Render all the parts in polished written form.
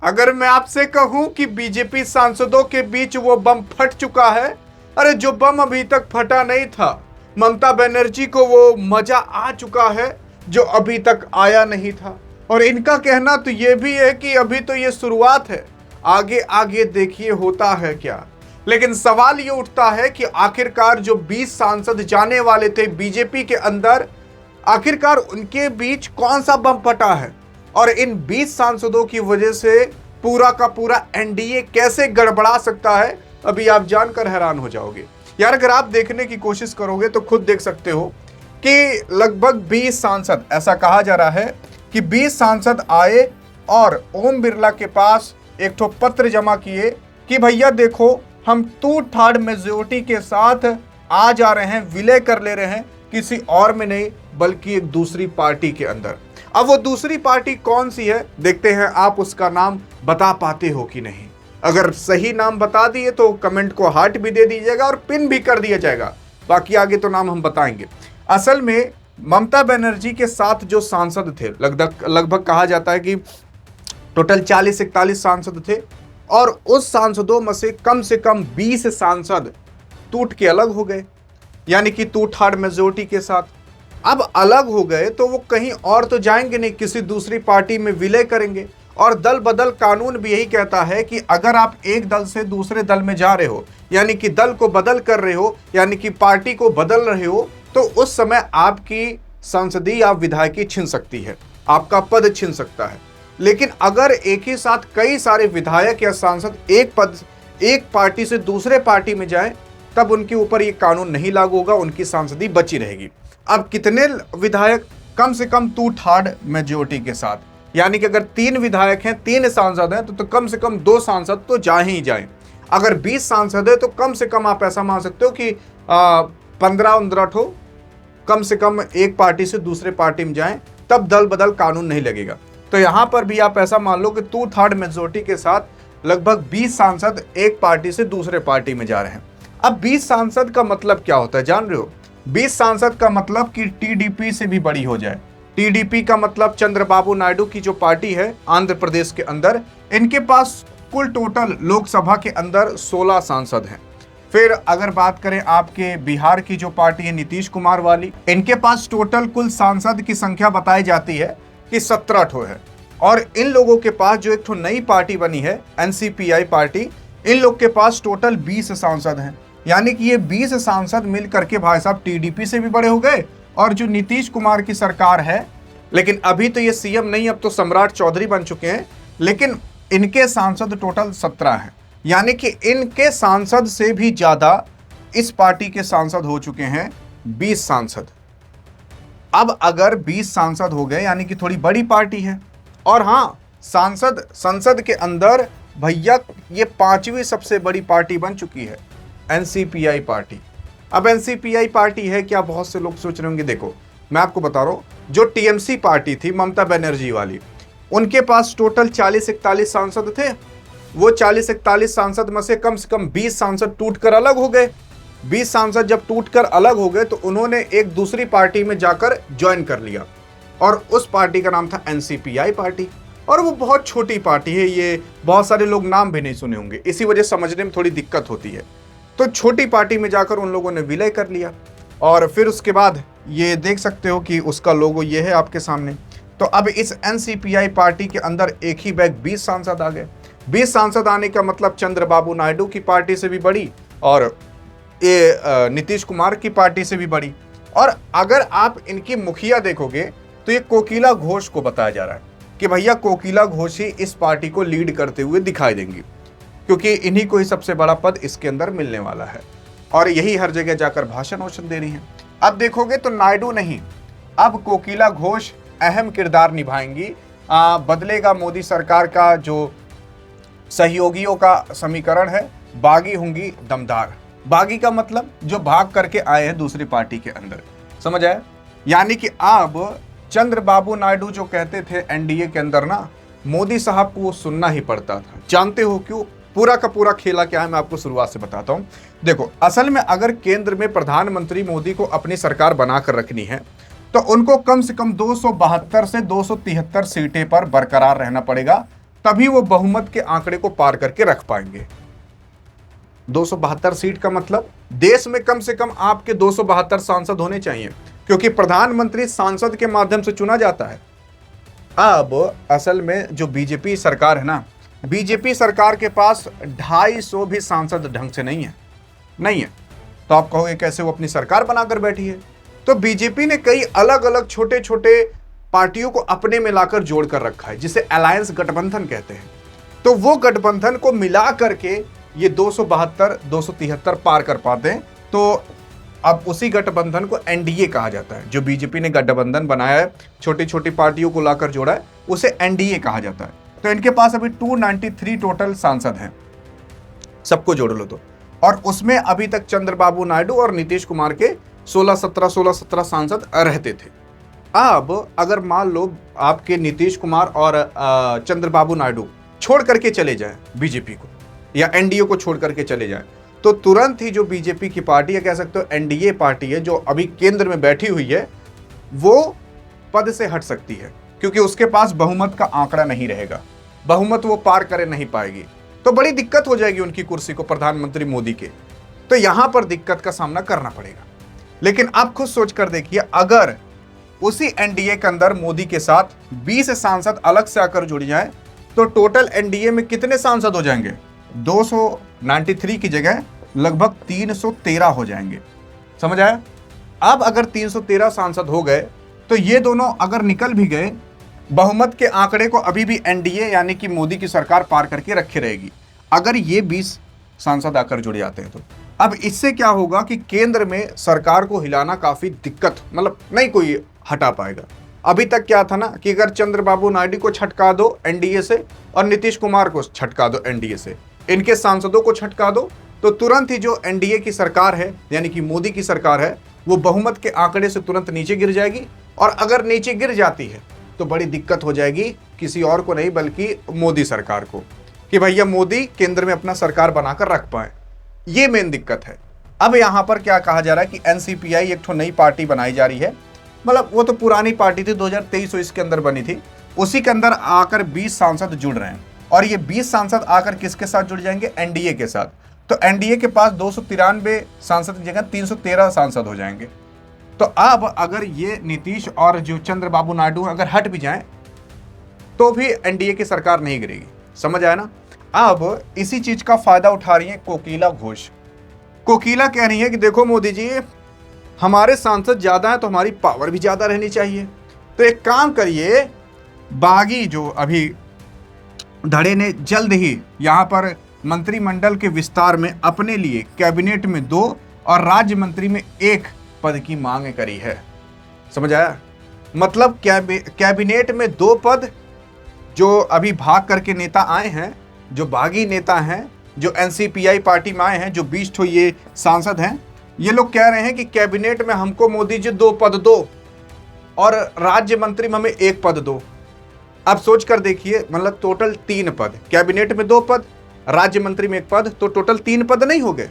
अगर मैं आपसे कहूं कि बीजेपी सांसदों के बीच वो बम फट चुका है, अरे जो बम अभी तक फटा नहीं था, ममता बनर्जी को वो मजा आ चुका है जो अभी तक आया नहीं था। और इनका कहना तो ये भी है कि अभी तो ये शुरुआत है, आगे आगे देखिए होता है क्या। लेकिन सवाल ये उठता है कि आखिरकार जो 20 सांसद जाने वाले थे बीजेपी के अंदर, आखिरकार उनके बीच कौन सा बम फटा है और इन 20 सांसदों की वजह से पूरा का पूरा एनडीए कैसे गड़बड़ा सकता है, अभी आप जानकर हैरान हो जाओगे। यार अगर आप देखने की कोशिश करोगे तो खुद देख सकते हो कि लगभग 20 सांसद, ऐसा कहा जा रहा है कि 20 सांसद आए और ओम बिरला के पास एक ठो पत्र जमा किए कि भैया देखो हम 2/3 मेजोरिटी के साथ आ जा रहे हैं, विलय कर ले रहे हैं, किसी और में नहीं बल्कि एक दूसरी पार्टी के अंदर। अब वो दूसरी पार्टी कौन सी है देखते हैं, आप उसका नाम बता पाते हो कि नहीं। अगर सही नाम बता दिए तो कमेंट को हार्ट भी दे दीजिएगा और पिन भी कर दिया जाएगा, बाकी आगे तो नाम हम बताएंगे। असल में ममता बनर्जी के साथ जो सांसद थे, लगभग कहा जाता है कि टोटल 40-41 सांसद थे और उस सांसदों में से कम 20 सांसद टूट के अलग हो गए, यानी कि 2/3 मेजोरिटी के साथ। अब अलग हो गए तो वो कहीं और तो जाएंगे नहीं, किसी दूसरी पार्टी में विलय करेंगे। और दल बदल कानून भी यही कहता है कि अगर आप एक दल से दूसरे दल में जा रहे हो, यानी कि दल को बदल कर रहे हो, यानी कि पार्टी को बदल रहे हो, तो उस समय आपकी संसदीय या विधायकी छिन सकती है, आपका पद छिन सकता है। लेकिन अगर एक ही साथ कई सारे विधायक या सांसद एक पार्टी से दूसरे पार्टी में जाएं, तब उनके ऊपर ये कानून नहीं लागू होगा, उनकी सांसदी बची रहेगी। अब कितने विधायक? कम से कम 2/3 मेजोरिटी के साथ, यानी कि अगर 3 विधायक हैं, 3 सांसद हैं, तो कम से कम 2 सांसद तो जाए ही जाएं। अगर 20 सांसद है तो कम से कम आप ऐसा मान सकते हो कि 15-15 ठो कम से कम एक पार्टी से दूसरे पार्टी में जाएं, तब दल बदल कानून नहीं लगेगा। तो यहां पर भी आप ऐसा मान लो कि 2/3 मेजोरिटी के साथ लगभग 20 सांसद एक पार्टी से दूसरे पार्टी में जा रहे हैं। अब 20 सांसद का मतलब क्या होता है जान रहे हो? 20 सांसद का मतलब कि टीडीपी से भी बड़ी हो जाए। टीडीपी का मतलब चंद्रबाबू नायडू की जो पार्टी है आंध्र प्रदेश के अंदर, इनके पास कुल टोटल लोकसभा के अंदर 16 सांसद हैं। फिर अगर बात करें आपके बिहार की जो पार्टी है नीतीश कुमार वाली, इनके पास टोटल कुल सांसद की संख्या बताई जाती है कि 17 ठो है। और इन लोगों के पास जो एक ठो नई पार्टी बनी है एनसीपीआई पार्टी, इन लोग के पास टोटल 20 सांसद हैं। यानी कि ये 20 सांसद मिल करके भाई साहब टीडीपी से भी बड़े हो गए। और जो नीतीश कुमार की सरकार है, लेकिन अभी तो ये सीएम नहीं, अब तो सम्राट चौधरी बन चुके हैं, लेकिन इनके सांसद टोटल 17 हैं। यानी कि इनके सांसद से भी ज्यादा इस पार्टी के सांसद हो चुके हैं 20 सांसद। अब अगर 20 सांसद हो गए यानी कि थोड़ी बड़ी पार्टी है। और हाँ, संसद के अंदर भैया ये 5वीं सबसे बड़ी पार्टी बन चुकी है एनसीपीआई पार्टी। अब एनसीपीआई पार्टी है क्या, बहुत से लोग सोच रहे होंगे। देखो मैं आपको बता रहा हूँ, जो टीएमसी पार्टी थी ममता बनर्जी वाली, उनके पास टोटल 40-41 सांसद थे। वो 40-41 सांसद में से कम 20 सांसद टूटकर अलग हो गए। 20 सांसद जब टूटकर अलग हो गए तो उन्होंने एक दूसरी पार्टी में जाकर ज्वाइन कर लिया और उस पार्टी का नाम था एनसीपीआई पार्टी। और वो बहुत छोटी पार्टी है, ये बहुत सारे लोग नाम भी नहीं सुने होंगे, इसी वजह समझने में थोड़ी दिक्कत होती है। तो छोटी पार्टी में जाकर उन लोगों ने विलय कर लिया और फिर उसके बाद ये देख सकते हो कि उसका लोगो ये है आपके सामने। तो अब इस एनसीपीआई पार्टी के अंदर एक ही बैग 20 सांसद आ गए। 20 सांसद आने का मतलब चंद्रबाबू नायडू की पार्टी से भी बड़ी और ये नीतीश कुमार की पार्टी से भी बड़ी। और अगर आप इनकी मुखिया देखोगे तो ये कोकिला घोष को बताया जा रहा है कि भैया कोकिला घोष ही इस पार्टी को लीड करते हुए दिखाई देंगी, क्योंकि इन्हीं को ही सबसे बड़ा पद इसके अंदर मिलने वाला है और यही हर जगह जाकर भाषण वोषण दे रही हैं। अब देखोगे तो नायडू नहीं, अब कोकिला घोष अहम किरदार निभाएंगी। बदलेगा मोदी सरकार का जो सहयोगियों का समीकरण है, बागी होंगी दमदार। बागी का मतलब जो भाग करके आए हैं दूसरी पार्टी के अंदर, समझ आया? यानी कि अब चंद्रबाबू नायडू जो कहते थे एनडीए के अंदर ना, मोदी साहब को वो सुनना ही पड़ता था। जानते हो क्यों? पूरा का पूरा खेला क्या है मैं आपको शुरुआत से बताता हूं। देखो असल में अगर केंद्र में प्रधानमंत्री मोदी को अपनी सरकार बनाकर रखनी है तो उनको कम से कम 272 से 273 सीटें पर बरकरार रहना पड़ेगा, तभी वो बहुमत के आंकड़े को पार करके रख पाएंगे। 272 सीट का मतलब देश में कम से कम आपके 272 सांसद होने चाहिए, क्योंकि प्रधानमंत्री सांसद के माध्यम से चुना जाता है। अब असल में जो बीजेपी सरकार है ना, बीजेपी सरकार के पास 250 भी सांसद ढंग से नहीं है। तो आप कहोगे कैसे वो अपनी सरकार बनाकर बैठी है? तो बीजेपी ने कई अलग अलग छोटे छोटे पार्टियों को अपने में लाकर जोड़ कर रखा है, जिसे अलायंस गठबंधन कहते हैं। तो वो गठबंधन को मिला करके ये 272 273 पार कर पाते हैं। तो अब उसी गठबंधन को एनडीए कहा जाता है। जो बीजेपी ने गठबंधन बनाया है, छोटी छोटी पार्टियों को लाकर जोड़ा है, उसे एनडीए कहा जाता है। तो इनके पास अभी 293 टोटल सांसद हैं, सबको जोड़ लो तो। और उसमें अभी तक चंद्रबाबू नायडू और नीतीश कुमार के 16-17 सांसद रहते थे। अब अगर मान लो आपके नीतीश कुमार और चंद्रबाबू नायडू छोड़ करके चले जाएं बीजेपी को, या एनडीए को छोड़ करके चले जाएं, तो तुरंत ही जो बीजेपी की पार्टी है, कह सकते हो एनडीए पार्टी है, जो अभी केंद्र में बैठी हुई है, वो पद से हट सकती है, क्योंकि उसके पास बहुमत का आंकड़ा नहीं रहेगा, बहुमत वो पार करे नहीं पाएगी। तो बड़ी दिक्कत हो जाएगी उनकी कुर्सी को, प्रधानमंत्री मोदी के। तो यहां पर दिक्कत का सामना करना पड़ेगा। लेकिन आप खुद सोच कर देखिए, अगर उसी एनडीए के अंदर मोदी के साथ 20 सांसद अलग से आकर जुड़ जाएं, तो टोटल एनडीए में कितने सांसद हो जाएंगे? 293 की जगह लगभग 313 हो जाएंगे। समझ आया? अब अगर 313 सांसद हो गए, तो ये दोनों अगर निकल भी गए, बहुमत के आंकड़े को अभी भी एनडीए यानी कि मोदी की सरकार पार करके रखे रहेगी, अगर ये 20 सांसद आकर जुड़ जाते हैं तो। अब इससे क्या होगा कि केंद्र में सरकार को हिलाना काफी दिक्कत, मतलब नहीं कोई हटा पाएगा। अभी तक क्या था ना कि अगर चंद्रबाबू नायडू को छटका दो एनडीए से और नीतीश कुमार को छटका दो एनडीए से, इनके सांसदों को छटका दो, तो तुरंत ही जो एनडीए की सरकार है यानी कि मोदी की सरकार है, वो बहुमत के आंकड़े से तुरंत नीचे गिर जाएगी। और अगर नीचे गिर जाती है तो बड़ी दिक्कत हो जाएगी किसी और को नहीं, बल्कि मोदी सरकार को, कि भैया मोदी केंद्र में अपना सरकार बनाकर रख पाए। ये मेन दिक्कत है। अब यहां पर क्या कहा जा रहा है कि एनसीपीआई एक ठो नई पार्टी बनाई जा रही है, मतलब वो तो पुरानी पार्टी थी, 2023 के अंदर बनी थी, उसी के अंदर आकर 20 सांसद जुड़ रहे हैं। और ये 20 सांसद आकर किसके साथ जुड़ जाएंगे? एनडीए के साथ। तो एनडीए के पास 293 सांसद की जगह 313 सांसद हो जाएंगे। तो अब अगर ये नीतीश और जो चंद्रबाबू नायडू अगर हट भी जाएं, तो भी एनडीए की सरकार नहीं गिरेगी। समझ आया ना? अब इसी चीज का फायदा उठा रही है कोकिला घोष। कोकिला कह रही है कि देखो मोदी जी, हमारे सांसद ज्यादा हैं तो हमारी पावर भी ज्यादा रहनी चाहिए। तो एक काम करिए, बागी जो अभी धड़े ने जल्द ही यहां पर मंत्रिमंडल के विस्तार में अपने लिए कैबिनेट में 2 और राज्य मंत्री में 1 पद की मांग करी है। समझ आया? मतलब कैबिनेट में 2 पद, जो अभी भाग करके नेता आए हैं, जो बागी नेता हैं, जो एनसीपीआई पार्टी में आए हैं, जो 20 ठो ये सांसद हैं, ये लोग कह रहे हैं कि कैबिनेट में हमको मोदी जी 2 पद दो और राज्य मंत्री में हमें 1 पद दो। अब सोच कर देखिए, मतलब टोटल 3 पद, कैबिनेट में 2 पद, राज्य मंत्री में 1 पद, तो टोटल 3 पद नहीं हो गए?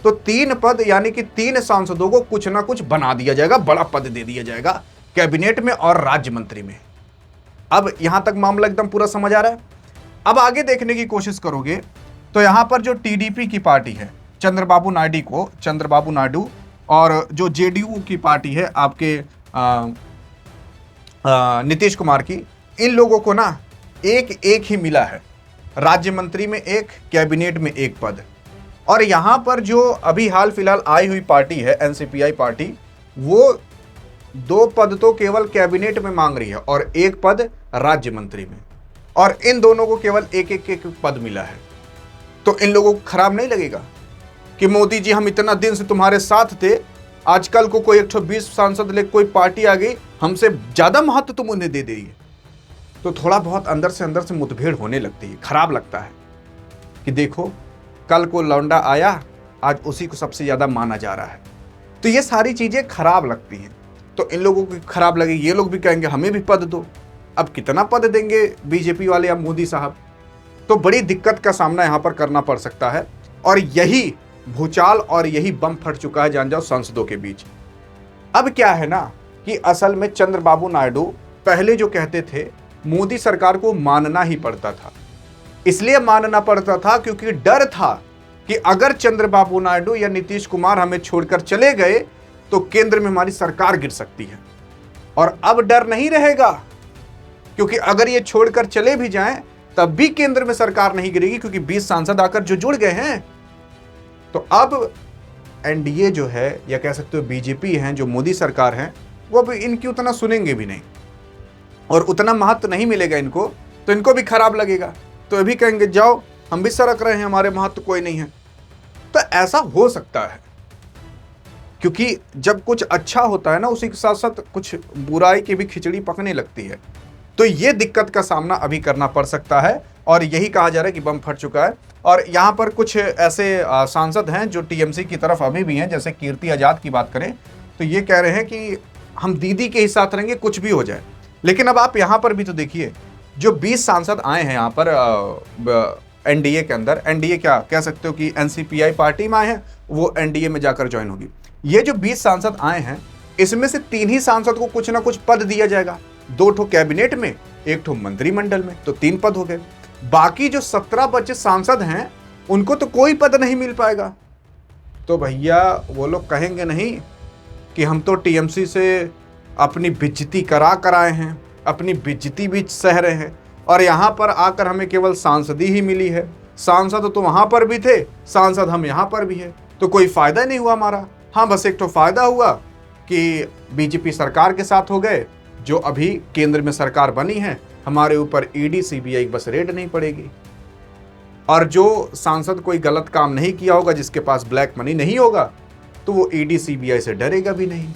तो 3 पद यानी कि 3 सांसदों को कुछ ना कुछ बना दिया जाएगा, बड़ा पद दे दिया जाएगा कैबिनेट में और राज्य मंत्री में। अब यहां तक मामला एकदम पूरा समझ आ रहा है? अब आगे देखने की कोशिश करोगे तो यहां पर जो टीडीपी की पार्टी है, चंद्रबाबू नायडू और जो जेडीयू की पार्टी है आपके नीतीश कुमार की, इन लोगों को ना एक ही मिला है, राज्य मंत्री में 1, कैबिनेट में 1 पद। और यहां पर जो अभी हाल फिलहाल आई हुई पार्टी है एनसीपीआई पार्टी, वो 2 पद तो केवल कैबिनेट में मांग रही है और 1 पद राज्य मंत्री में, और इन दोनों को केवल एक पद मिला है। तो इन लोगों को खराब नहीं लगेगा कि मोदी जी हम इतना दिन से तुम्हारे साथ थे, आजकल को कोई 120 सांसद ले कोई पार्टी आ गई, हमसे ज्यादा महत्व तुम उन्हें दे देगी? तो थोड़ा बहुत अंदर से मुठभेड़ होने लगती है, खराब लगता है कि देखो कल को लौंडा आया, आज उसी को सबसे ज्यादा माना जा रहा है। तो ये सारी चीजें खराब लगती हैं। तो इन लोगों को खराब लगे, ये लोग भी कहेंगे हमें भी पद दो। अब कितना पद देंगे बीजेपी वाले या मोदी साहब? तो बड़ी दिक्कत का सामना यहां पर करना पड़ सकता है। और यही भूचाल और यही बम फट चुका है, जान जाओ, सांसदों के बीच। अब क्या है ना कि असल में चंद्रबाबू नायडू पहले जो कहते थे, मोदी सरकार को मानना ही पड़ता था, इसलिए मानना पड़ता था क्योंकि डर था कि अगर चंद्रबाबू नायडू या नीतीश कुमार हमें छोड़कर चले गए तो केंद्र में हमारी सरकार गिर सकती है। और अब डर नहीं रहेगा, क्योंकि अगर ये छोड़कर चले भी जाएं तब भी केंद्र में सरकार नहीं गिरेगी, क्योंकि 20 सांसद आकर जो जुड़ गए हैं। तो अब एनडीए जो है, या कह सकते हो बीजेपी हैं, जो मोदी सरकार है, वो भी इनकी उतना सुनेंगे भी नहीं और उतना महत्व नहीं मिलेगा इनको, तो इनको भी खराब लगेगा। तो ये भी कहेंगे जाओ, हम भी सरक रहे हैं, हमारे महत्व कोई नहीं है। तो ऐसा हो सकता है, क्योंकि जब कुछ अच्छा होता है ना, उसी के साथ साथ कुछ बुराई की भी खिचड़ी पकने लगती है। तो ये दिक्कत का सामना अभी करना पड़ सकता है, और यही कहा जा रहा है कि बम फट चुका है। और यहाँ पर कुछ ऐसे सांसद हैं जो टीएमसी की तरफ अभी भी हैं, जैसे कीर्ति आजाद की बात करें तो ये कह रहे हैं कि हम दीदी के ही साथ रहेंगे, कुछ भी हो जाए। लेकिन अब आप यहाँ पर भी तो देखिए, जो 20 सांसद आए हैं यहाँ पर एनडीए के अंदर, एनडीए क्या कह सकते हो कि एनसीपीआई पार्टी में आए हैं, वो एनडीए में जाकर ज्वाइन होगी। ये जो 20 सांसद आए हैं, इसमें से 3 ही सांसद को कुछ ना कुछ पद दिया जाएगा, 2 ठो कैबिनेट में, 1 ठो मंत्रिमंडल में, तो 3 पद हो गए। बाकी जो 17 बचे सांसद हैं, उनको तो कोई पद नहीं मिल पाएगा। तो भैया वो लोग कहेंगे नहीं कि हम तो टीएमसी से अपनी बेइज्जती कराए हैं, अपनी बेइज्जती भी सह रहे हैं, और यहाँ पर आकर हमें केवल सांसदी ही मिली है। सांसद तो वहाँ पर भी थे, सांसद हम यहाँ पर भी है, तो कोई फायदा नहीं हुआ हमारा। हाँ, बस एक तो फायदा हुआ कि बीजेपी सरकार के साथ हो गए, जो अभी केंद्र में सरकार बनी है, हमारे ऊपर ईडी सीबीआई बस रेड नहीं पड़ेगी। और जो सांसद कोई गलत काम नहीं किया होगा, जिसके पास ब्लैक मनी नहीं होगा, तो वो ईडी सीबीआई से डरेगा भी नहीं।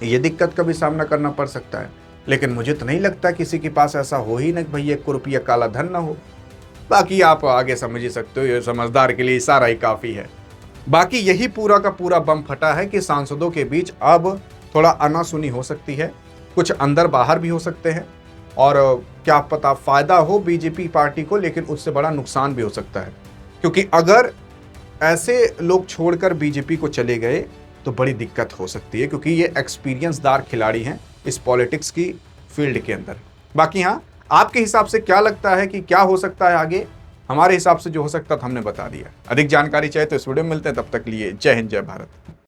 ये दिक्कत का भी सामना करना पड़ सकता है। लेकिन मुझे तो नहीं लगता किसी के पास ऐसा हो ही ना कि भाई 1 रुपया काला धन ना हो। बाकी आप आगे समझ ही सकते हो, ये समझदार के लिए इशारा ही काफ़ी है। बाकी यही पूरा का पूरा बम फटा है कि सांसदों के बीच अब थोड़ा अनासुनी हो सकती है, कुछ अंदर बाहर भी हो सकते हैं, और क्या पता फ़ायदा हो बीजेपी पार्टी को, लेकिन उससे बड़ा नुकसान भी हो सकता है। क्योंकि अगर ऐसे लोग छोड़कर बीजेपी को चले गए तो बड़ी दिक्कत हो सकती है, क्योंकि ये एक्सपीरियंसदार खिलाड़ी हैं इस पॉलिटिक्स की फील्ड के अंदर। बाकी हाँ, आपके हिसाब से क्या लगता है कि क्या हो सकता है आगे? हमारे हिसाब से जो हो सकता था हमने बता दिया। अधिक जानकारी चाहिए तो इस वीडियो में मिलते हैं, तब तक लिए जय हिंद, जय भारत।